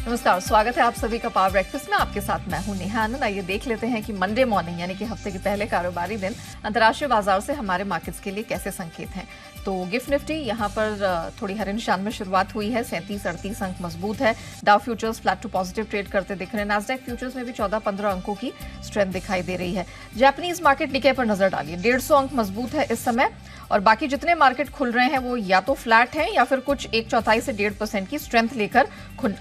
नमस्कार, स्वागत है आप सभी का पावर ब्रेकफास्ट में। आपके साथ मैं हूं नेहा आनंद। आइए देख लेते हैं कि मंडे मॉर्निंग यानी कि हफ्ते के पहले कारोबारी दिन अंतर्राष्ट्रीय बाजार से हमारे मार्केट्स के लिए कैसे संकेत हैं। तो गिफ्ट निफ्टी यहां पर थोड़ी हरे निशान में शुरुआत हुई है। 37-38 अंक मजबूत है। Dow futures flat to positive trade करते दिख रहे हैं। नैस्डैक फ्यूचर्स में भी 14-15 अंकों की स्ट्रेंथ दिखाई दे रही है। जापानीज मार्केट निके पर नजर डालिए, 150 अंक मजबूत है इस समय। और बाकी जितने मार्केट खुल रहे हैं वो या तो फ्लैट हैं या फिर कुछ 1/4 से 1.5% की स्ट्रेंथ लेकर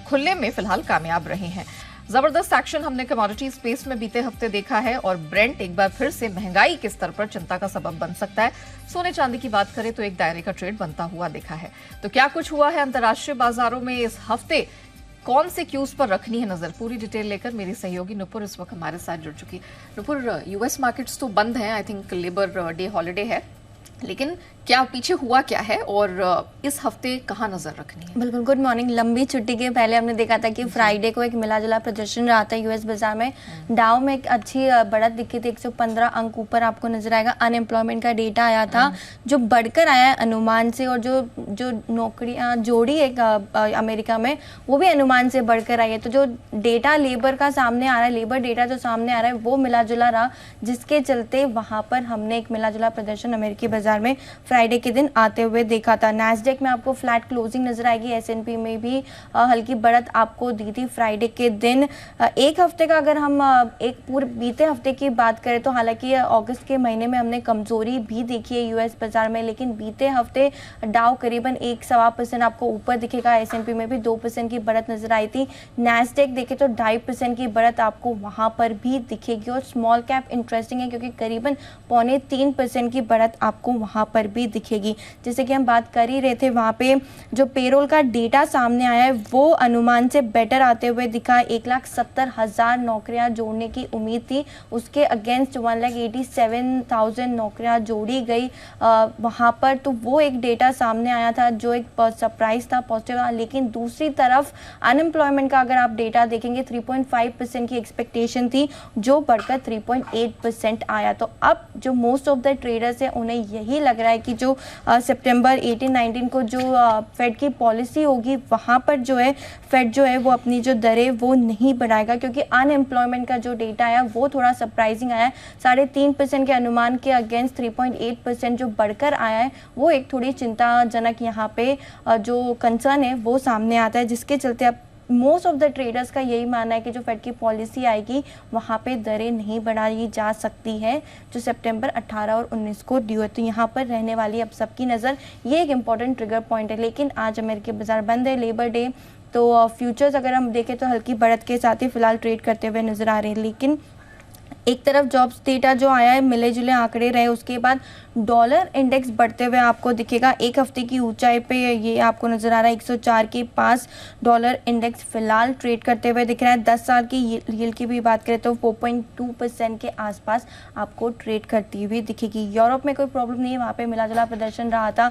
खुलने में फिलहाल कामयाब रहे हैं। जबरदस्त एक्शन हमने कमोडिटी स्पेस में बीते हफ्ते देखा है और ब्रेंट एक बार फिर से महंगाई के स्तर पर चिंता का सबब बन सकता है। सोने चांदी की बात करें तो एक दायरे का ट्रेड बनता हुआ देखा है। तो क्या कुछ हुआ है अंतर्राष्ट्रीय बाजारों में इस हफ्ते, कौन से क्यूज पर रखनी है नजर, पूरी डिटेल लेकर मेरी सहयोगी नुपुर इस वक्त हमारे साथ जुड़ चुकी। नुपुर, यूएस मार्केट्स तो बंद हैं, I think labour day holiday है, लेकिन क्या पीछे हुआ क्या है और इस हफ्ते कहाँ नजर रखनी है? बिल्कुल, गुड मॉर्निंग। लंबी छुट्टी के पहले हमने देखा था कि फ्राइडे को एक मिला जुला प्रदर्शन रहा था यूएस बाजार में। डाउ में एक अच्छी बढ़त दिखी थी, 115 अंक ऊपर आपको नजर आएगा। अनएम्प्लॉयमेंट का डेटा आया था जो बढ़कर आया है अनुमान से, और जो नौकरियां जोड़ी एक अमेरिका में वो भी अनुमान से बढ़कर आई है। तो जो डेटा लेबर का सामने आ रहा है, लेबर डेटा जो सामने आ रहा है वो मिला जुला रहा, जिसके चलते वहां पर हमने एक मिला जुला प्रदर्शन अमेरिकी बाजार में फ्राइडे के दिन आते हुए देखा था। नैस्डैक में आपको फ्लैट क्लोजिंग नजर आएगी। एसएनपी में भी हल्की बढ़त आपको दी थी फ्राइडे के दिन। एक हफ्ते का अगर हम एक पूरे बीते हफ्ते की बात करें तो हालांकि अगस्त के महीने में हमने कमजोरी भी देखी है यूएस बाजार में, लेकिन बीते हफ्ते डाउ करीबन 1-1.25% आपको ऊपर दिखेगा। एसएनपी में भी 2% की बढ़त नजर आई थी। नैस्डैक देखे तो 2.5% की बढ़त आपको वहां पर भी दिखेगी। और स्मॉल कैप इंटरेस्टिंग है क्योंकि करीबन 2.25% की बढ़त आपको वहां पर भी दिखेगी। जैसे कि हम बात कर ही रहे थे, वहां पे जो पेरोल का डेटा सामने आया है वो अनुमान से बेटर आते हुए दिखा। 1,70,000 नौकरियां जोड़ने की उम्मीद थी, उसके अगेंस्ट 1,87,000 नौकरियां जोड़ी गई वहां पर। तो वो एक डेटा सामने आया था जो एक सरप्राइज था, पॉजिटिव था। लेकिन दूसरी तरफ अनएम्प्लॉयमेंट का अगर आप डेटा देखेंगे 3.5% की एक्सपेक्टेशन थी जो बढ़कर 3.8% आया। तो अब जो मोस्ट ऑफ द ट्रेडर्स है उन्हें यही लग रहा है कि जो सितंबर 18-19 को जो फेड की पॉलिसी होगी वहां पर जो है फेड जो है वो अपनी जो दरें वो नहीं बढ़ाएगा, क्योंकि अनएम्प्लॉयमेंट का जो डेटा आया वो थोड़ा सरप्राइजिंग आया है। 3.5% के अनुमान के अगेंस्ट 3.8% जो बढ़कर आया है वो एक थोड़ी चिंताजनक यहाँ पे जो कंसर्न है वो सामने आता है, जिसके चलते अब मोस्ट ऑफ द ट्रेडर्स का यही मानना है कि जो फेड की पॉलिसी आएगी वहाँ पे दरें नहीं बढ़ाई जा सकती है जो सितंबर 18 और 19 को ड्यू है। तो यहाँ पर रहने वाली अब सबकी नज़र, ये एक इम्पॉर्टेंट ट्रिगर पॉइंट है। लेकिन आज अमेरिकी बाजार बंद है, लेबर डे, तो फ्यूचर्स अगर हम देखें तो हल्की बढ़त के साथ ही फिलहाल ट्रेड करते हुए नजर आ रहे हैं। लेकिन एक तरफ जॉब्स डेटा जो आया है मिले जुले आंकड़े रहे, उसके बाद डॉलर इंडेक्स बढ़ते हुए आपको दिखेगा। एक हफ्ते की ऊंचाई पे ये आपको नजर आ रहा है 104 के पास डॉलर इंडेक्स फिलहाल ट्रेड करते हुए दिख रहा है। 10 साल की यील्ड की भी बात करें तो 4.2% के आसपास आपको ट्रेड करती हुई दिखेगी। यूरोप में कोई प्रॉब्लम नहीं है, वहाँ पे मिला जुला प्रदर्शन रहा था।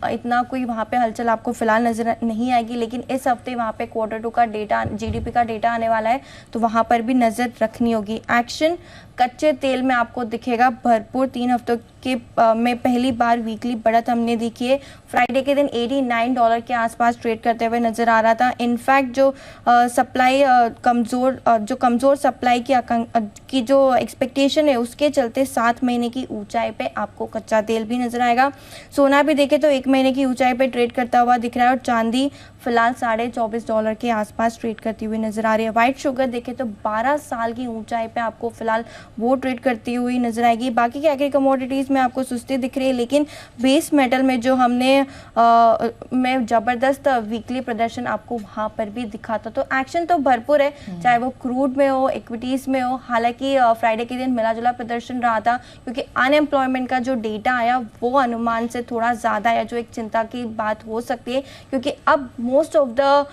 इतना कोई वहाँ पे हलचल आपको फिलहाल नजर नहीं आएगी। लेकिन इस हफ्ते वहाँ पे Q2 का डेटा, GDP का डेटा आने वाला है, तो वहाँ पर भी नजर रखनी होगी। एक्शन कच्चे तेल में आपको दिखेगा भरपूर। 3 हफ्तों के में पहली बार वीकली बढ़त हमने देखी है। फ्राइडे के दिन $89 के आसपास ट्रेड करते हुए नजर आ रहा था। इनफैक्ट जो सप्लाई कमज़ोर सप्लाई की जो एक्सपेक्टेशन है उसके चलते 7 महीने की ऊंचाई पे आपको कच्चा तेल भी नजर आएगा। सोना भी देखे तो 1 महीने की ऊंचाई पे ट्रेड करता हुआ दिख रहा है, और चांदी फिलहाल $24.5 के आसपास ट्रेड करती हुई नजर आ रही है। व्हाइट शुगर देखे तो 12 साल की ऊंचाई पे आपको फिलहाल वो ट्रेड करती हुई नजर आएगी। बाकी के एग्री कमोडिटीज में आपको सुस्ती दिख रही है, लेकिन बेस मेटल में जो हमने में जबरदस्त वीकली प्रदर्शन आपको वहां पर भी दिखा था। तो एक्शन तो भरपूर है, चाहे वो क्रूड में हो, इक्विटीज में हो। हालांकि फ्राइडे के दिन मिला जुला प्रदर्शन रहा था क्योंकि अनएम्प्लॉयमेंट का जो डेटा आया वो अनुमान से थोड़ा ज्यादा आया, जो एक चिंता की बात हो सकती है। क्योंकि अब मोस्ट ऑफ द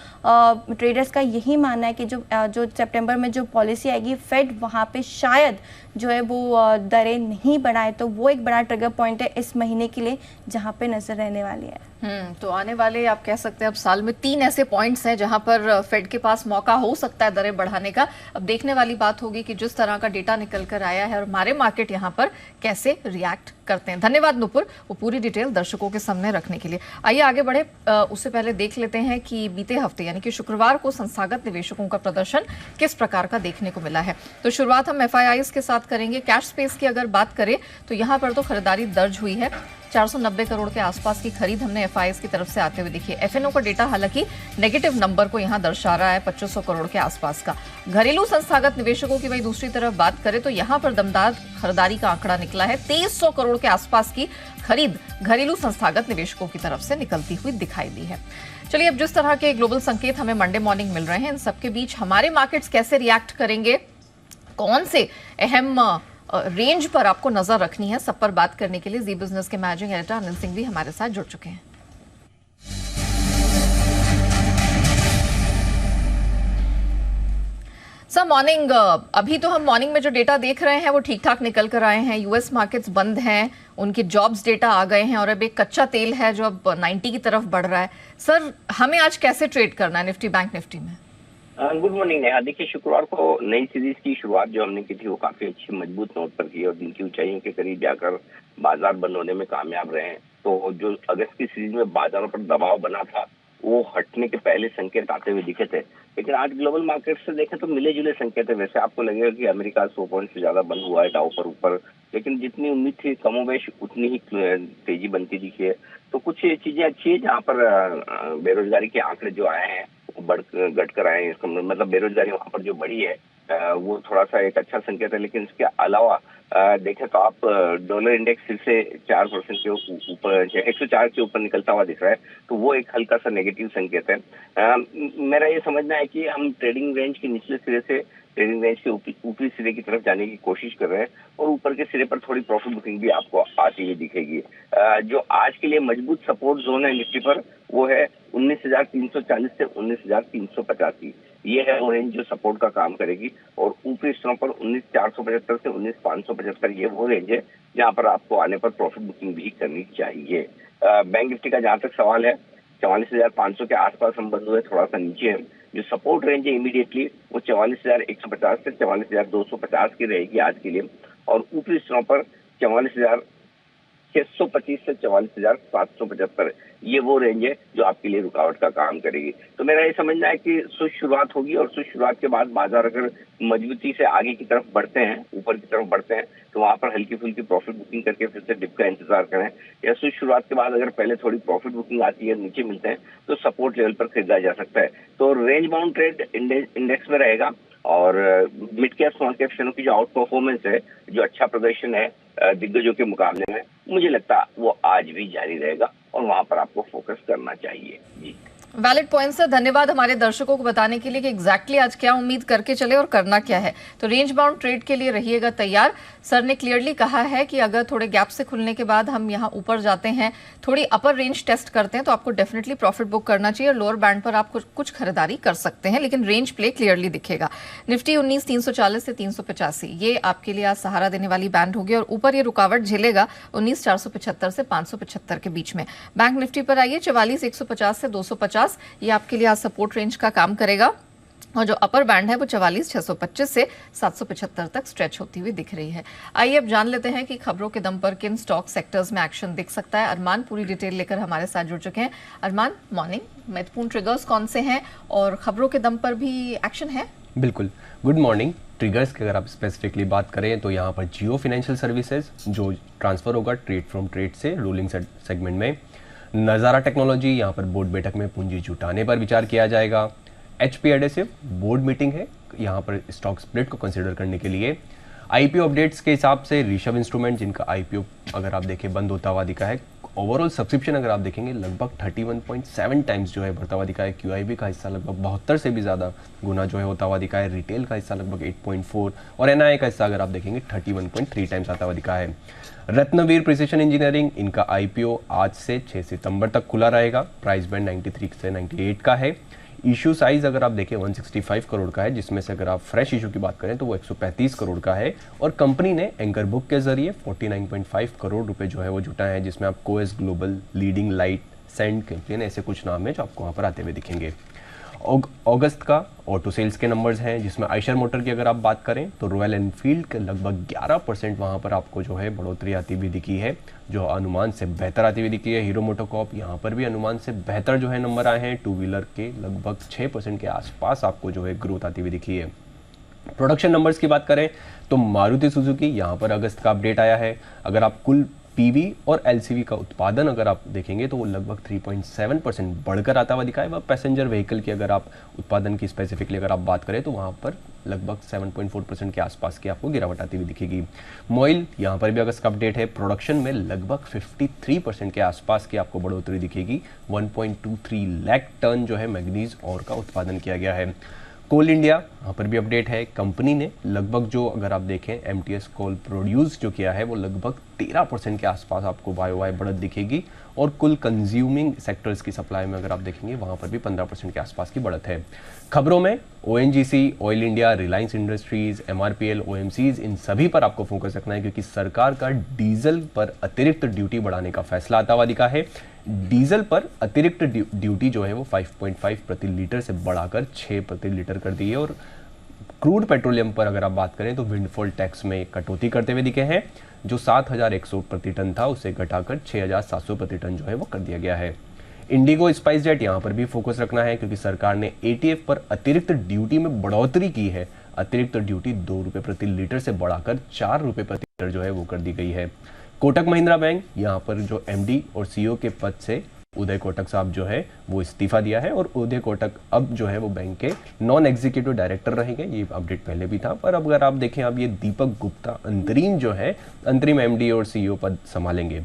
ट्रेडर्स का यही मानना है कि जो सितंबर में जो पॉलिसी आएगी फेड वहां पे शायद जो है वो दरें नहीं बढ़ाए, तो वो एक बड़ा ट्रिगर पॉइंट है इस महीने के लिए जहाँ पे नजर रहने वाली है। तो आने वाले आप कह सकते हैं अब साल में 3 ऐसे पॉइंट्स हैं जहां पर फेड के पास मौका हो सकता है दरें बढ़ाने का। अब देखने वाली बात होगी कि जिस तरह का डेटा निकल कर आया है और हमारे मार्केट यहां पर कैसे रिएक्ट करते हैं। धन्यवाद नुपुर, वो पूरी डिटेल दर्शकों के सामने रखने के लिए। आइए आगे बढ़े, उससे पहले देख लेते हैं कि बीते हफ्ते यानी कि शुक्रवार को संस्थागत निवेशकों का प्रदर्शन किस प्रकार का देखने को मिला है। तो शुरुआत हम FIIs के साथ करेंगे। कैश स्पेस की अगर बात करें तो यहाँ पर तो खरीदारी दर्ज हुई है, 490 करोड़ के आसपास की खरीद हमने FIIs की तरफ से आते हुए देखी है। FNO का डेटा हालांकि नेगेटिव नंबर को यहां दर्शा रहा है 2500 करोड़ के आसपास का। घरेलू संस्थागत निवेशकों की वही दूसरी तरफ बात करें तो यहां पर दमदार खरीदारी का आंकड़ा निकला है, 2300 करोड़ के आसपास की खरीद घरेलू संस्थागत निवेशकों की तरफ से निकलती हुई दिखाई दी है। चलिए, अब जिस तरह के ग्लोबल संकेत हमें मंडे मॉर्निंग मिल रहे हैं, इन सबके बीच हमारे मार्केट्स कैसे रिएक्ट करेंगे, कौन से अहम रेंज पर आपको नजर रखनी है, सब पर बात करने के लिए जी बिजनेस के मैनेजिंग एडिटर अनिल सिंह भी हमारे साथ जुड़ चुके हैं। सर मॉर्निंग, अभी तो हम मॉर्निंग में जो डेटा देख रहे हैं वो ठीक ठाक निकल कर आए हैं। यूएस मार्केट्स बंद हैं, उनके जॉब्स डेटा आ गए हैं और अब एक कच्चा तेल है जो अब 90 की तरफ बढ़ रहा है। सर हमें आज कैसे ट्रेड करना है निफ्टी बैंक निफ्टी में? Good morning Neha. देखिए, शुक्रवार को नई सीरीज की शुरुआत जो हमने की थी वो काफी अच्छी मजबूत नोट पर की और दिन की ऊंचाइयों के करीब जाकर बाजार बंद होने में कामयाब रहे हैं। तो जो अगस्त की सीरीज में बाजारों पर दबाव बना था वो हटने के पहले संकेत आते हुए दिखे थे, लेकिन आज ग्लोबल मार्केट से देखें तो मिले जुले संकेत है। वैसे आपको लगेगा कि अमेरिका 100 पॉइंट से ज्यादा बंद हुआ है डाउ पर ऊपर, लेकिन जितनी उम्मीद थी कमोबेश उतनी ही तेजी बनती दिखी है। तो कुछ चीजें अच्छी है जहाँ पर बेरोजगारी के आंकड़े जो आए हैं घट कर आए हैं, इसका मतलब बेरोजगारी वहां पर जो बढ़ी है वो थोड़ा सा एक अच्छा संकेत है। लेकिन इसके अलावा देखें तो आप डॉलर इंडेक्स फिर से 4% के ऊपर 104 के ऊपर निकलता हुआ दिख रहा है, तो वो एक हल्का सा नेगेटिव संकेत है। मेरा ये समझना है कि हम ट्रेडिंग रेंज के निचले सिरे से ट्रेडिंग रेंज के ऊपरी सिरे की तरफ जाने की कोशिश कर रहे हैं और ऊपर के सिरे पर थोड़ी प्रॉफिट बुकिंग भी आपको आती हुई दिखेगी। जो आज के लिए मजबूत सपोर्ट जोन है निफ्टी पर वो है 19,340 से 19,385। ये है वो रेंज जो सपोर्ट का काम करेगी और ऊपरी स्तरों पर 19,475 से 19,575 ये वो रेंज है जहां पर आपको आने पर प्रॉफिट बुकिंग भी करनी चाहिए। बैंक निफ्टी का जहां तक सवाल है 44,500 के आसपास हम बंद हुए, थोड़ा सा नीचे है। जो सपोर्ट रेंज है इमीडिएटली वो 44,150 से 44,250 की रहेगी आज के लिए और ऊपरी स्तरों पर 44,625 से 44,775 ये वो रेंज है जो आपके लिए रुकावट का काम करेगी। तो मेरा ये समझना है कि सुस्त शुरुआत होगी और सुस्त शुरुआत के बाद बाजार अगर मजबूती से आगे की तरफ बढ़ते हैं, ऊपर की तरफ बढ़ते हैं, तो वहां पर हल्की फुल्की प्रॉफिट बुकिंग करके फिर से डिप का इंतजार करें। या सुस्त शुरुआत के बाद अगर पहले थोड़ी प्रॉफिट बुकिंग आती है, नीचे मिलते हैं, तो सपोर्ट लेवल पर खरीदा जा सकता है। तो रेंज बाउंड ट्रेड इंडेक्स में रहेगा और मिड कैप स्मॉल कैप शेयरों की जो आउट परफॉर्मेंस है, जो अच्छा प्रदर्शन है दिग्गजों के मुकाबले में, मुझे लगता है वो आज भी जारी रहेगा और वहां पर आपको फोकस करना चाहिए। जी, वैलिड पॉइंट सर, धन्यवाद हमारे दर्शकों को बताने के लिए कि एग्जैक्टली आज क्या उम्मीद करके चले और करना क्या है। तो रेंज बाउंड ट्रेड के लिए रहिएगा तैयार। सर ने क्लियरली कहा है कि अगर थोड़े गैप से खुलने के बाद हम यहाँ ऊपर जाते हैं, थोड़ी अपर रेंज टेस्ट करते हैं, तो आपको डेफिनेटली प्रॉफिट बुक करना चाहिए और लोअर बैंड पर आप कुछ खरीदारी कर सकते हैं, लेकिन रेंज प्ले क्लियरली दिखेगा। निफ्टी 19,340 से 385 ये आपके लिए आज सहारा देने वाली बैंड होगी और ऊपर ये रुकावट झेलेगा 19,475 से 575 के बीच में। बैंक निफ्टी पर आइए 44,150 से 250, ये आपके लिए आज सपोर्ट रेंज का काम करेगा और जो अपर बैंड है वो 44,625 से 775 तक स्ट्रेच होती हुई दिख रही है। आइए अब जान लेते हैं कि खबरों के दम पर किन स्टॉक सेक्टर्स में एक्शन दिख सकता है। अरमान पूरी डिटेल लेकर हमारे साथ जुड़ चुके हैं। अरमान, मॉर्निंग, महत्वपूर्ण ट्रिगर्स कौन से हैं और खबरों के दम पर भी एक्शन है? बिल्कुल, गुड मॉर्निंग। ट्रिगर्स की अगर आप स्पेसिफिकली बात करें तो यहाँ पर जियो फाइनेंशियल सर्विसेज जो ट्रांसफर होगा ट्रेड फ्रॉम ट्रेड से रूलिंग सेगमेंट में। नज़ारा टेक्नोलॉजी, यहाँ पर बोर्ड बैठक में पूंजी जुटाने पर विचार किया जाएगा। HP एडेसिव बोर्ड मीटिंग है, यहाँ पर स्टॉक स्प्लिट को कंसिडर करने के लिए। IPO अपडेट्स के हिसाब से ऋषभ इंस्ट्रूमेंट जिनका IPO अगर आप देखें बंद होता हुआ दिखा है, ओवरऑल सब्सक्रिप्शन अगर आप देखेंगे लगभग 31.7 टाइम्स जो है बढ़ता हुआ दिखा है। QIB का हिस्सा लगभग 72 से भी ज़्यादा गुना जो है होता हुआ दिखा है। रिटेल का हिस्सा लगभग 8.4 और NII का हिस्सा अगर आप देखेंगे 31.3 टाइम्स आता हुआ दिखा है। रत्नवीर प्रिसिशन इंजीनियरिंग, इनका IPO आज से 6 सितंबर तक खुला रहेगा। प्राइस बैंड 93 से 98 का है। इशू साइज अगर आप देखें 165 करोड़ का है, जिसमें से अगर आप फ्रेश इशू की बात करें तो वो 135 करोड़ का है। और कंपनी ने एंकर बुक के जरिए 49.5 करोड़ रुपए जो है वो जुटाए हैं, जिसमें आप कोएस ग्लोबल, लीडिंग लाइट, सेंट कैंपेन, ऐसे कुछ नाम है जो आपको वहाँ पर आते हुए दिखेंगे। अगस्त का ऑटो सेल्स के नंबर्स हैं, जिसमें आयशर मोटर की अगर आप बात करें तो रॉयल एनफील्ड के लगभग 11% वहाँ पर आपको जो है बढ़ोतरी आती हुई दिखी है, जो अनुमान से बेहतर आती हुई दिखी है। हीरो मोटोकॉर्प यहाँ पर भी अनुमान से बेहतर जो है नंबर आए हैं। टू व्हीलर के लगभग 6% के आसपास आपको जो है ग्रोथ आती हुई दिखी है। प्रोडक्शन नंबर्स की बात करें तो मारुति सुजुकी यहाँ पर अगस्त का अपडेट आया है। अगर आप कुल पीवी और एलसीवी का उत्पादन अगर आप देखेंगे तो वो लगभग 3.7% बढ़कर आता हुआ दिखा है। वह पैसेंजर व्हीकल की अगर आप उत्पादन की स्पेसिफिकली अगर आप बात करें तो वहाँ पर लगभग 7.4% के आसपास की आपको गिरावट आती हुई दिखेगी। मोइल यहाँ पर भी अगस्त का अपडेट है। प्रोडक्शन में लगभग 53% के आसपास की आपको बढ़ोतरी दिखेगी। 1.23 लाख टन जो है मैग्नीज और का उत्पादन किया गया है। कोल इंडिया यहाँ पर भी अपडेट है। कंपनी ने लगभग जो अगर आप देखें एमटीएस कोल प्रोड्यूस जो किया है वो लगभग 13% के आसपास आपको वाई बढ़त दिखेगी। और कुल कंज्यूमिंग सेक्टर्स की सप्लाई में अगर आप देखेंगे वहाँ पर भी 15% के आसपास की बढ़त है। खबरों में ONGC, Oil India, Reliance Industries, MRPL, OMCs, इन सभी पर आपको फोकस रखना है, क्योंकि सरकार का डीजल पर अतिरिक्त ड्यूटी बढ़ाने का फैसला आता हुआ दिखा है। डीजल पर अतिरिक्त ड्यूटी जो है वो 5.5 प्रति लीटर से बढ़ाकर 6 प्रति लीटर कर दी है। और क्रूड पेट्रोलियम पर अगर आप बात करें तो विंडफॉल टैक्स में कटौती करते हुए दिखे हैं। जो 7,100 प्रति टन था उसे घटाकर 6,700 प्रति टन जो है वो कर दिया गया है। इंडिगो स्पाइस जेट यहाँ पर भी फोकस रखना है, क्योंकि सरकार ने एटीएफ पर अतिरिक्त ड्यूटी में बढ़ोतरी की है। अतिरिक्त ड्यूटी 2 रुपये प्रति लीटर से बढ़ाकर 4 रुपये प्रति लीटर जो है वो कर दी गई है। कोटक महिंद्रा बैंक यहाँ पर जो एमडी और सीईओ के पद से उदय कोटक साहब जो है वो इस्तीफा दिया है, और उदय कोटक अब जो है वो बैंक के नॉन एग्जीक्यूटिव डायरेक्टर रहेंगे। ये अपडेट पहले भी था, पर अब अगर आप देखें अब ये दीपक गुप्ता अंतरिम एमडी और सीईओ पद संभालेंगे।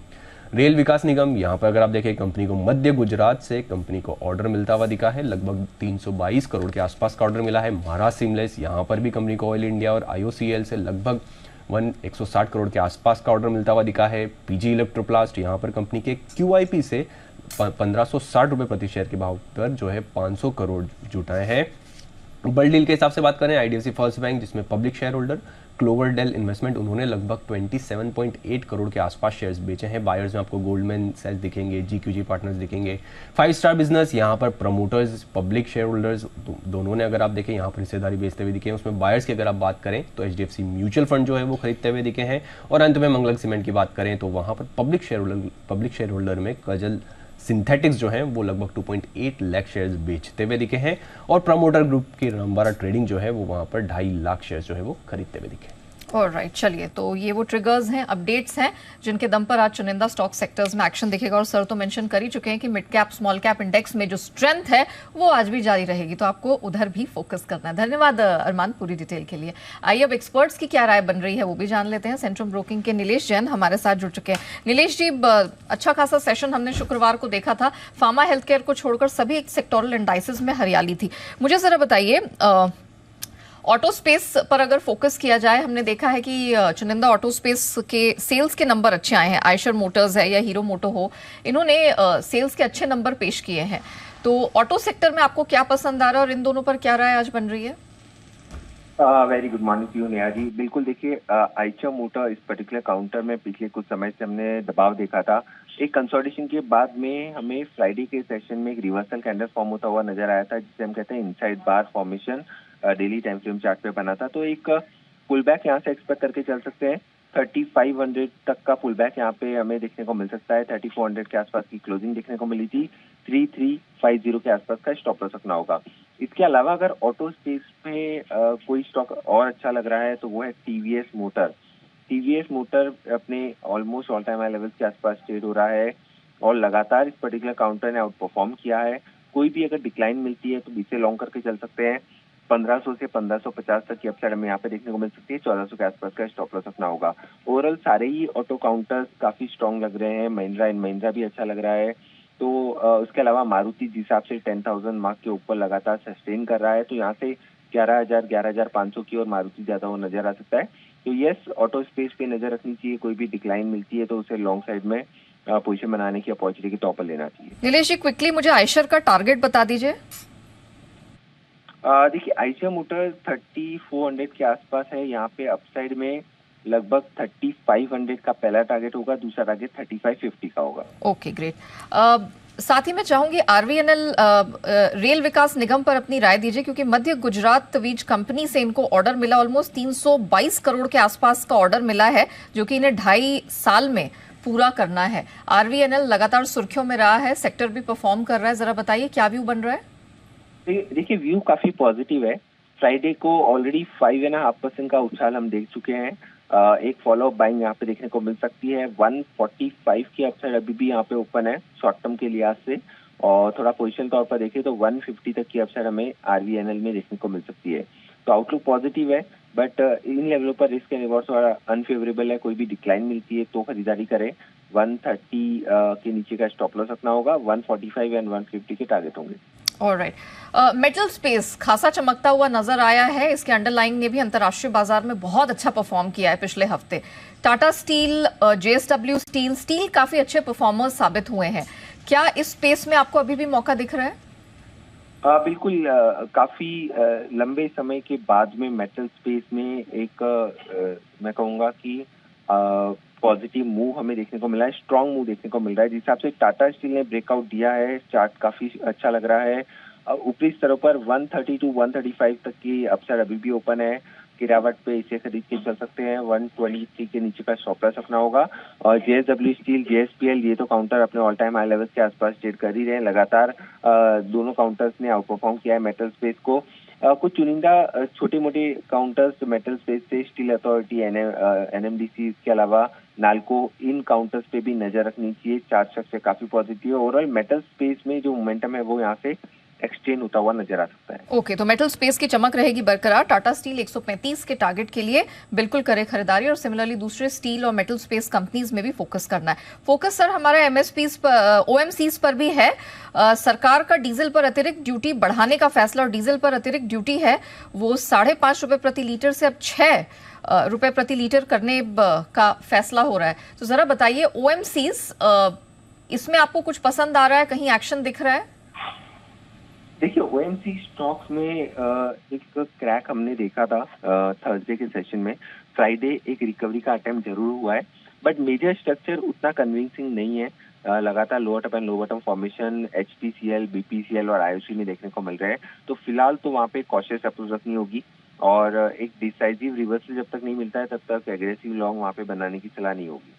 रेल विकास निगम यहाँ पर अगर आप देखें कंपनी को मध्य गुजरात से कंपनी को ऑर्डर मिलता हुआ दिखा है। लगभग 322 करोड़ के आसपास का ऑर्डर मिला है। महाराष्ट्र सीमलेस यहाँ पर भी कंपनी को ऑयल इंडिया और आईओसीएल से लगभग 160 करोड़ के आसपास का ऑर्डर मिलता हुआ दिखा है। पीजी इलेक्ट्रोप्लास्ट यहाँ पर कंपनी के क्यूआईपी से 1560 रुपये प्रति शेयर के भाव पर जो है 500 करोड़ जुटाए हैं। बल्ड डील के हिसाब से बात करें आईडीएफसी फर्स्ट बैंक, जिसमें पब्लिक शेयर होल्डर क्लोवरडेल इन्वेस्टमेंट, उन्होंने लगभग 27.8 करोड़ के आसपास शेयर्स बेचे हैं। बायर्स में आपको गोल्डमैन सैक्स दिखेंगे, जीक्यूजी पार्टनर्स दिखेंगे। 5 स्टार बिजनेस यहाँ पर प्रमोटर्स, पब्लिक शेयर होल्डर्स दोनों ने अगर आप देखें यहाँ पर हिस्सेदारी बेचते हुए दिखे हैं। उसमें बायर्स की अगर आप बात करें तो एचडीएफसी म्यूचुअल फंड जो है वो खरीदते हुए दिखे हैं। और अंत में मंगलक सीमेंट की बात करें तो वहाँ पर पब्लिक शेयर होल्डर में कजल सिंथेटिक्स जो है वो लगभग 2.8 लाख शेयर्स बेचते हुए दिखे हैं। और प्रमोटर ग्रुप की नंबरा ट्रेडिंग जो है वो वहां पर 2.5 लाख शेयर्स जो है वो खरीदते हुए दिखे। ऑलराइट, चलिए, तो ये वो ट्रिगर्स हैं, अपडेट्स हैं, जिनके दम पर आज चुनिंदा स्टॉक सेक्टर्स में एक्शन दिखेगा। और सर तो मेंशन कर ही चुके हैं कि mid cap small cap index में जो स्ट्रेंथ है वो आज भी जारी रहेगी, तो आपको उधर भी फोकस करना है। धन्यवाद अरमान पूरी डिटेल के लिए। आइए अब एक्सपर्ट्स की क्या राय बन रही है वो भी जान लेते हैं। सेंट्रम ब्रोकिंग के नीलेश जैन हमारे साथ जुड़ चुके हैं। नीलेश जी, अच्छा खासा सेशन हमने शुक्रवार को देखा था। फार्मा हेल्थ केयर को छोड़कर सभी सेक्टोरल इंडाइसेस में हरियाली थी। मुझे जरा बताइए, ऑटो स्पेस पर अगर फोकस किया जाए, हमने देखा है कि चुनिंदा ऑटो स्पेस के सेल्स के नंबर अच्छे आए हैं। आयशर मोटर्स है या हीरो मोटो हो, इन्होंने सेल्स के अच्छे नंबर पेश किए हैं। तो ऑटो सेक्टर में आपको क्या पसंद आ रहा है और इन दोनों पर क्या राय आज बन रही है? Very good morning to you Neha ji. बिल्कुल, देखिए आयशर मोटर इस पर्टिकुलर काउंटर में पिछले कुछ समय से हमने दबाव देखा था। एक कंसोलिडेशन के बाद में हमें फ्राइडे के सेशन में एक रिवर्सल कैंडल फॉर्म होता हुआ नजर आया था, जिसे हम कहते हैं inside bar formation, daily time frame chart पे बना था। तो एक पुल बैक यहाँ से एक्सपेक्ट करके चल सकते हैं। 3500 तक का पुल बैक यहाँ पे हमें देखने को मिल सकता है। 3400 के आसपास की क्लोजिंग देखने को मिली थी। 3350 के आसपास का स्टॉप लॉस रखना होगा। इसके अलावा अगर ऑटो स्पेस में कोई स्टॉक और अच्छा लग रहा है तो वो है टीवीएस मोटर। टीवीएस मोटर अपने almost all time high levels के आसपास ट्रेड हो रहा है और लगातार इस पर्टिकुलर काउंटर ने आउट परफॉर्म किया है। कोई भी अगर डिक्लाइन मिलती है तो बीच लॉन्ग करके चल सकते हैं। 1500 से 1550 तक की अपसाइड हमें यहाँ पे देखने को मिल सकती है। 1400 के आसपास का स्टॉप लॉस रखना होगा। ओवरऑल सारे ही ऑटो काउंटर्स काफी स्ट्रॉन्ग लग रहे हैं। महिंद्रा एंड महिंद्रा भी अच्छा लग रहा है। तो उसके अलावा मारुति जिस हिसाब से 10,000 मार्क के ऊपर लगातार सस्टेन कर रहा है, तो यहाँ से 11,000 11,500 की और मारुति ज्यादा वो नजर आ सकता है। तो यस, ऑटो स्पेस पे नजर रखनी चाहिए। कोई भी डिक्लाइन मिलती है तो उसे लॉन्ग साइड में पोजीशन बनाने की अपॉर्चुनिटी के तौर पर लेना चाहिए। नीलेश जी, क्विकली मुझे आयशर का टारगेट बता दीजिए। देखिए आइचा मोटर 3400 के आसपास है। यहाँ पे अपसाइड में लगभग 3500 का पहला टारगेट होगा, दूसरा टारगेट 3550 का होगा। Okay, great. साथ ही मैं चाहूंगी आरवीएनएल रेल विकास निगम पर अपनी राय दीजिए, क्योंकि मध्य गुजरात तवीज कंपनी से इनको ऑर्डर मिला, ऑलमोस्ट 322 करोड़ के आसपास का ऑर्डर मिला है, जो कि इन्हें 2.5 साल में पूरा करना है। आरवीएनएल लगातार सुर्खियों में रहा है, सेक्टर भी परफॉर्म कर रहा है, जरा बताइए क्या व्यू बन रहा है? देखिए व्यू काफी पॉजिटिव है। फ्राइडे को ऑलरेडी 5.5% का उछाल हम देख चुके हैं। एक फॉलो अप बाइंग यहाँ पे देखने को मिल सकती है। 145 की अपसाइड अभी भी यहाँ पे ओपन है शॉर्ट टर्म के लिहाज से, और थोड़ा पोजिशन तौर पर देखें तो 150 तक की अपसाइड हमें आरवीएनएल में देखने को मिल सकती है। तो आउटलुक पॉजिटिव है, बट इन लेवलों पर रिस्क एंड रिवॉर्ड थोड़ा अनफेवरेबल है। कोई भी डिक्लाइन मिलती है तो खरीदारी करें। 130 के नीचे का स्टॉप लॉस रखना होगा। 145 एंड 150 के टारगेट होंगे। ऑलराइट, मेटल स्पेस खासा चमकता हुआ नजर आया है। इसके अंडरलाइंग ने भी अंतर्राष्ट्रीय बाजार में बहुत अच्छा परफॉर्म किया है पिछले हफ्ते। टाटा स्टील, जेएसडब्ल्यू स्टील काफी अच्छे परफॉर्मर्स साबित हुए हैं। क्या इस स्पेस में आपको अभी भी मौका दिख रहा है? बिल्कुल। काफी लंबे समय के बाद में मेटल स्पेस में एक मैं कहूँगा कि पॉजिटिव मूव हमें देखने को मिला है, स्ट्रांग मूव देखने को मिल रहा है। जिस हिसाब से टाटा स्टील ने ब्रेकआउट दिया है, चार्ट काफी अच्छा लग रहा है। ऊपरी स्तरों पर 130 टू 135 तक की अपसाइड अभी भी ओपन है। गिरावट पे इसे खरीद के चल सकते हैं। 123 के नीचे का स्टॉप लॉस रखना होगा। और जेएसडब्ल्यू स्टील, जेएसपीएल, ये तो काउंटर अपने ऑल टाइम हाई लेवल्स के आसपास ट्रेड कर ही रहे हैं। लगातार दोनों काउंटर्स ने आउट परफॉर्म किया है मेटल स्पेस को। कुछ चुनिंदा छोटे मोटे काउंटर्स मेटल स्पेस से स्टील अथॉरिटी, एनएमडीसी के अलावा नाल्को, इन काउंटर्स पे भी नजर रखनी चाहिए। चार्ट स्ट्रक्चर काफी पॉजिटिव है। ओवरऑल मेटल स्पेस में जो मोमेंटम है वो यहाँ से एक्सटेंड होता हुआ नजर आ सकता है। ओके, तो मेटल स्पेस की चमक रहेगी बरकरार। टाटा स्टील 135 के टारगेट के लिए बिल्कुल करे खरीदारी, और सिमिलरली दूसरे स्टील और मेटल स्पेस कंपनीज में भी फोकस करना है। फोकस सर हमारा एमएसपीज पर, ओएमसीज पर भी है। सरकार का डीजल पर अतिरिक्त ड्यूटी बढ़ाने का फैसला, और डीजल पर अतिरिक्त ड्यूटी है वो 5.5 रुपए प्रति लीटर से अब 6 रुपए प्रति लीटर करने का फैसला हो रहा है। तो जरा बताइए ओएमसीज, इसमें आपको कुछ पसंद आ रहा है, कहीं एक्शन दिख रहा है? देखिए ओएमसी स्टॉक्स में एक क्रैक हमने देखा था थर्सडे के सेशन में। फ्राइडे एक रिकवरी का अटेम्प्ट जरूर हुआ है, बट मेजर स्ट्रक्चर उतना कन्विंसिंग नहीं है। लगातार lower top and lower bottom formation HPCL, BPCL और आईओसी में देखने को मिल रहे हैं। तो फिलहाल तो वहाँ पे कॉशियस अप्रोच रखनी होगी, और एक डिसाइसिव रिवर्सल जब तक नहीं मिलता है तब तक एग्रेसिव लॉन्ग वहाँ पे बनाने की सलाह नहीं होगी।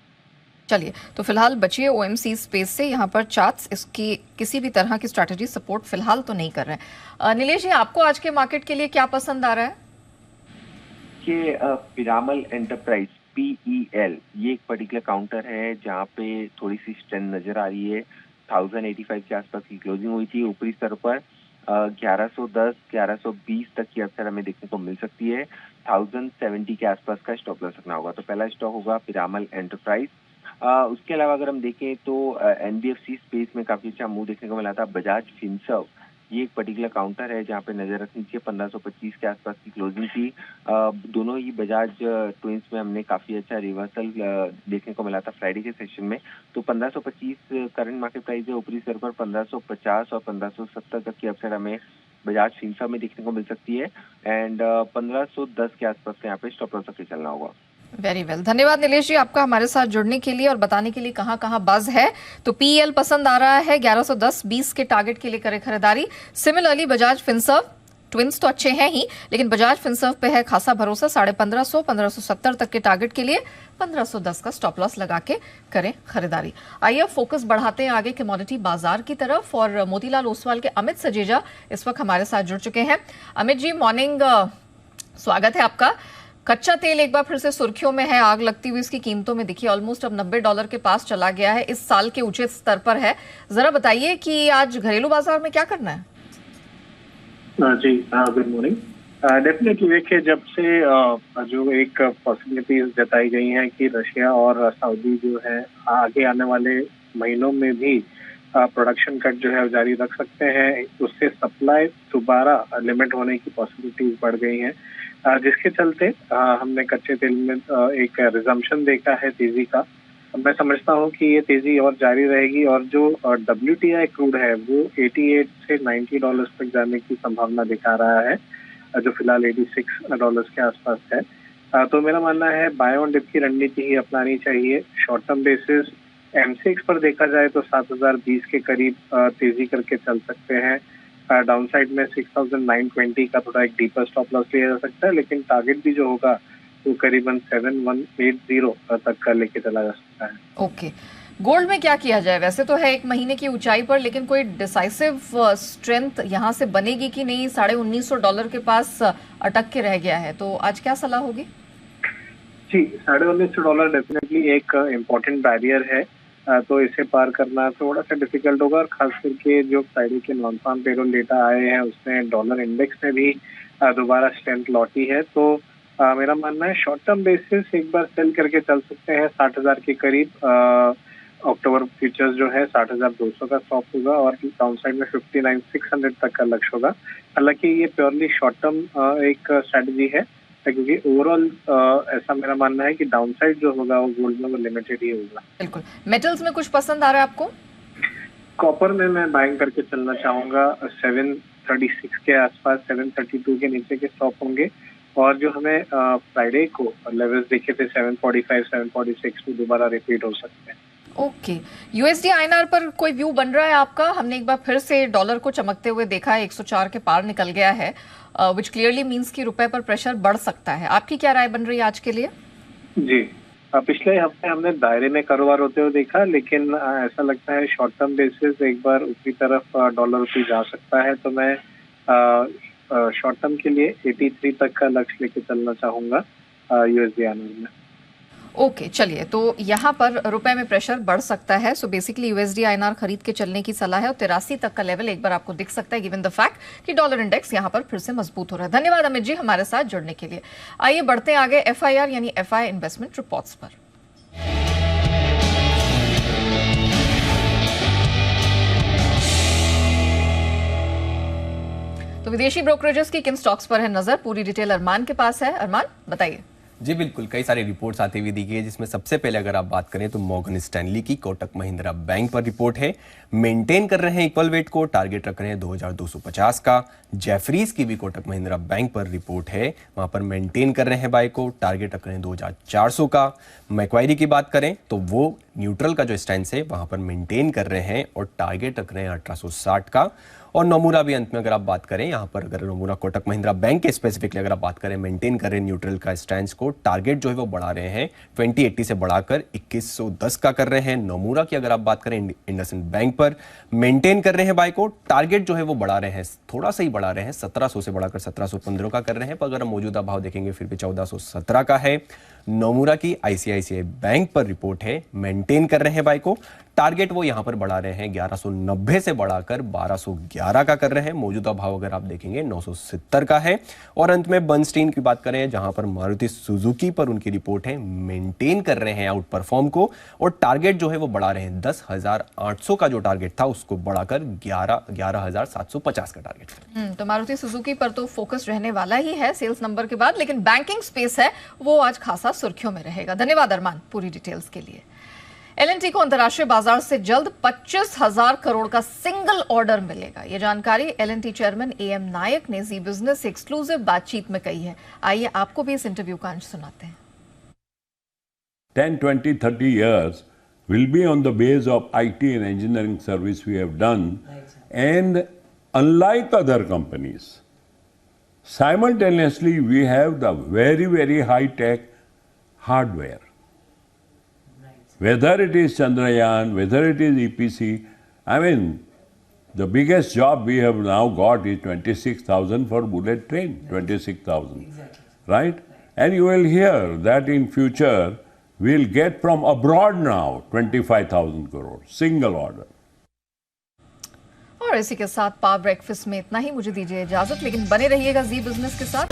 चलिए, तो फिलहाल बचिए ओएमसी स्पेस से। यहाँ पर चार्ट्स इसकी किसी भी तरह की स्ट्रैटेजी सपोर्ट फिलहाल तो नहीं कर रहे हैं। नीलेश जी, आपको आज के मार्केट के लिए क्या पसंद आ रहा है? कि पिरामल एंटरप्राइज, PEL, ये एक पर्टिकुलर काउंटर है जहाँ पे थोड़ी सी स्ट्रेंथ नजर आ रही है। 1085 के आसपास की क्लोजिंग हुई थी। ऊपरी स्तर पर 1110, 1120 तक की अवसर हमें देखने को मिल सकती है। 1070 के आसपास का स्टॉप लॉस रखना होगा। तो पहला स्टॉक होगा पिरामल एंटरप्राइज। उसके अलावा अगर हम देखें तो एनबीएफसी स्पेस में काफी अच्छा मूव देखने को मिला था। बजाज फिनसर्व, ये एक पर्टिकुलर काउंटर है जहाँ पे नजर रखनी चाहिए। 1525 के आसपास की क्लोजिंग थी। दोनों ही बजाज ट्विंस में हमने काफी अच्छा रिवर्सल देखने को मिला था फ्राइडे के सेशन में। तो 1525 करंट मार्केट प्राइस है। ऊपरी स्तर पर 1550 और 1570 तक की अपसाइड हमें बजाज फिनसर्व में देखने को मिल सकती है। एंड 1510 के आसपास यहाँ पे स्टॉप लॉस रख के चलना होगा। वेरी वेल, धन्यवाद नीलेश जी आपका हमारे साथ जुड़ने के लिए और बताने के लिए कहां कहां बज है। तो पीएल पसंद आ रहा है, 1110, 20 के टारगेट के लिए करे खरीदारी। सिमिलरली बजाज फिनसर्व, ट्विंस तो अच्छे हैं ही, लेकिन बजाज फिनसर्व पे है खासा भरोसा। 1550, 1570 तक के टारगेट के लिए 1510 का स्टॉप लॉस लगा के करें खरीदारी। आइए अब फोकस बढ़ाते हैं आगे कमोडिटी बाजार की तरफ, और मोतीलाल ओसवाल के अमित सजेजा इस वक्त हमारे साथ जुड़ चुके हैं। अमित जी, मॉर्निंग, स्वागत है आपका। कच्चा तेल एक बार फिर से सुर्खियों में है, आग लगती हुई इसकी कीमतों में दिखी। ऑलमोस्ट अब $90 के पास चला गया है, इस साल के ऊंचे स्तर पर है। जरा बताइए कि आज घरेलू बाजार में क्या करना है? जी गुड मॉर्निंग। डेफिनेटली देखिए, जब से जो एक पॉसिबिलिटीज जताई गई हैं कि रशिया और सऊदी जो है आगे आने वाले महीनों में भी प्रोडक्शन कट जो है जारी रख सकते हैं, उससे सप्लाई दोबारा लिमिट होने की पॉसिबिलिटीज बढ़ गई हैं, जिसके चलते हमने कच्चे तेल में एक रिजम्पशन देखा है तेजी का। मैं समझता हूँ कि ये तेजी और जारी रहेगी और जो WTI क्रूड है वो 88 से $90 तक जाने की संभावना दिखा रहा है, जो फिलहाल $86 के आसपास है। तो मेरा मानना है बाय ऑन डिप की रणनीति ही अपनानी चाहिए। शॉर्ट टर्म बेसिस MCX पर देखा जाए तो 7020 के करीब तेजी करके चल सकते हैं। डाउनसाइड में 6920 का थोड़ा एक डीपर स्टॉप लॉस लिया जा सकता है, लेकिन टारगेट भी जो होगा वो करीबन 7180 तक का लेके चला जा सकता है। ओके, गोल्ड में क्या किया जाए? वैसे तो है 1 महीने की ऊंचाई पर, लेकिन कोई डिसाइसिव स्ट्रेंथ यहाँ से बनेगी कि नहीं? $1950 के पास अटक के रह गया है, तो आज क्या सलाह होगी? जी, $1950 डेफिनेटली एक इम्पोर्टेंट बैरियर है, तो इसे पार करना थोड़ा सा डिफिकल्ट होगा। और खास करके जो फ्राइडे के नॉन फार्म पेरोल डेटा आए हैं उसमें डॉलर इंडेक्स में भी दोबारा स्ट्रेंथ लौटी है। तो मेरा मानना है शॉर्ट टर्म बेसिस एक बार सेल करके चल सकते हैं 60,000 के करीब। अक्टूबर फ्यूचर्स जो है 60,200 का स्टॉप होगा और डाउनसाइड में 59,600 तक का लक्ष्य होगा। हालांकि ये प्योरली शॉर्ट टर्म एक स्ट्रेटजी है, क्योंकि ओवरऑल ऐसा मेरा मानना है कि डाउनसाइड जो होगा वो गोल्ड में वो लिमिटेड ही होगा। बिल्कुल। मेटल्स में कुछ पसंद आ रहा है आपको? कॉपर में मैं बाइंग करके चलना चाहूंगा। 736 के आसपास, 732 के नीचे के स्टॉप होंगे। और जो हमें फ्राइडे को लेवल्स देखे थे 745, 746 में दोबारा रिपीट हो सकते हैं। ओके, USD INR पर कोई व्यू बन रहा है आपका? हमने एक बार फिर से डॉलर को चमकते हुए देखा है, 104 के पार निकल गया है, विच क्लियरली मींस कि रुपए पर प्रेशर बढ़ सकता है। आपकी क्या राय बन रही है आज के लिए? जी, पिछले हफ्ते हमने दायरे में कारोबार होते हुए देखा, लेकिन ऐसा लगता है शॉर्ट टर्म बेसिस एक बार ऊपरी तरफ डॉलर रुपये जा सकता है। तो मैं शॉर्ट टर्म के लिए 83 तक का लक्ष्य लेके चलना चाहूंगा USD INR में। ओके, चलिए, तो यहाँ पर रुपए में प्रेशर बढ़ सकता है, सो बेसिकली USD INR खरीद के चलने की सलाह है और 83 तक का लेवल एक बार आपको दिख सकता है, गिवन द फैक्ट कि डॉलर इंडेक्स यहाँ पर फिर से मजबूत हो रहा है। धन्यवाद अमित जी हमारे साथ जुड़ने के लिए। आइए बढ़ते हैं आगे FIR यानी FI इन्वेस्टमेंट रिपोर्ट्स पर। तो विदेशी ब्रोकरेजेस की किन स्टॉक्स पर है नजर, पूरी डिटेल अरमान के पास है। अरमान, बताइए। जी बिल्कुल, कई सारी रिपोर्ट्स आती हुई दिखी है, जिसमें सबसे पहले अगर आप बात करें तो मॉर्गन स्टैनली की कोटक महिंद्रा बैंक पर रिपोर्ट है। मेंटेन कर रहे हैं इक्वल वेट को, टारगेट रख रहे हैं 2250 का। जेफरीज की भी कोटक महिंद्रा बैंक पर रिपोर्ट है, वहां पर मेंटेन कर रहे हैं बाय को, टारगेट रख रहे हैं 2400 का। मैक्वायरी की बात करें तो वो न्यूट्रल का जो स्टैंड है वहां पर मेंटेन कर रहे हैं और टारगेट रख रहे हैं 1860 का। और नोमुरा भी अंत में अगर आप बात करें, यहाँ पर अगर नोमुरा कोटक महिंद्रा बैंक के स्पेसिफिकली अगर आप बात करें, मेंटेन कर रहे हैं न्यूट्रल का स्टैंड को, टारगेट जो है वो बढ़ा रहे हैं 2080 से बढ़ाकर 2110 का कर रहे हैं। नोमुरा की अगर आप बात करें इंडसइंड बैंक पर, मेंटेन कर रहे हैं बाय को, टारगेट जो है वो बढ़ा रहे हैं, थोड़ा सा ही बढ़ा रहे हैं, 1700 से बढ़ाकर 1715 का कर रहे हैं, पर अगर हम मौजूदा भाव देखेंगे फिर भी 1417 का है। नोमुरा की ICICI बैंक पर रिपोर्ट है, मेंटेन कर रहे हैं बाय को, टारगेट वो यहां पर बढ़ा रहे हैं 1190 से बढ़ाकर 1211 का कर रहे हैं, मौजूदा भाव अगर आप देखेंगे 970 का है। और अंत में बर्नस्टीन की बात करें, जहां पर मारुति सुजुकी पर उनकी रिपोर्ट है, मेंटेन कर रहे हैं आउट परफॉर्म को और टारगेट जो है वो बढ़ा रहे हैं 10,800 का जो टारगेट था उसको बढ़ाकर 11,750 का टारगेट। तो मारुति सुजुकी पर तो फोकस रहने वाला ही है सेल्स नंबर के बाद, लेकिन बैंकिंग स्पेस है वो आज खासा सुर्खियों में रहेगा। धन्यवाद अरमान पूरी डिटेल्स के लिए। L&T को अंतर्राष्ट्रीय बाजार से जल्द 25,000 करोड़ का सिंगल ऑर्डर मिलेगा। ये जानकारी L&T चेयरमैन AM नायक ने जी बिजनेस से एक्सक्लूसिव बातचीत में कही है। आइए आपको भी इस इंटरव्यू का अंश सुनाते हैं। 10, 20, 30 years will be on the base of IT and engineering service we have done, and unlike other companies, simultaneously we have the very, very high-tech hardware. Whether it is Chandrayaan, whether it is EPC, I mean, the biggest job we have now got is 26,000 for bullet train, 26,000, exactly. Right? And you will hear that in future, we'll get from abroad now 25,000 crore, single order. और इसी के साथ power breakfast में इतना ही, मुझे दीजिए इजाजत, लेकिन बने रहिएगा जी बिजनेस के साथ।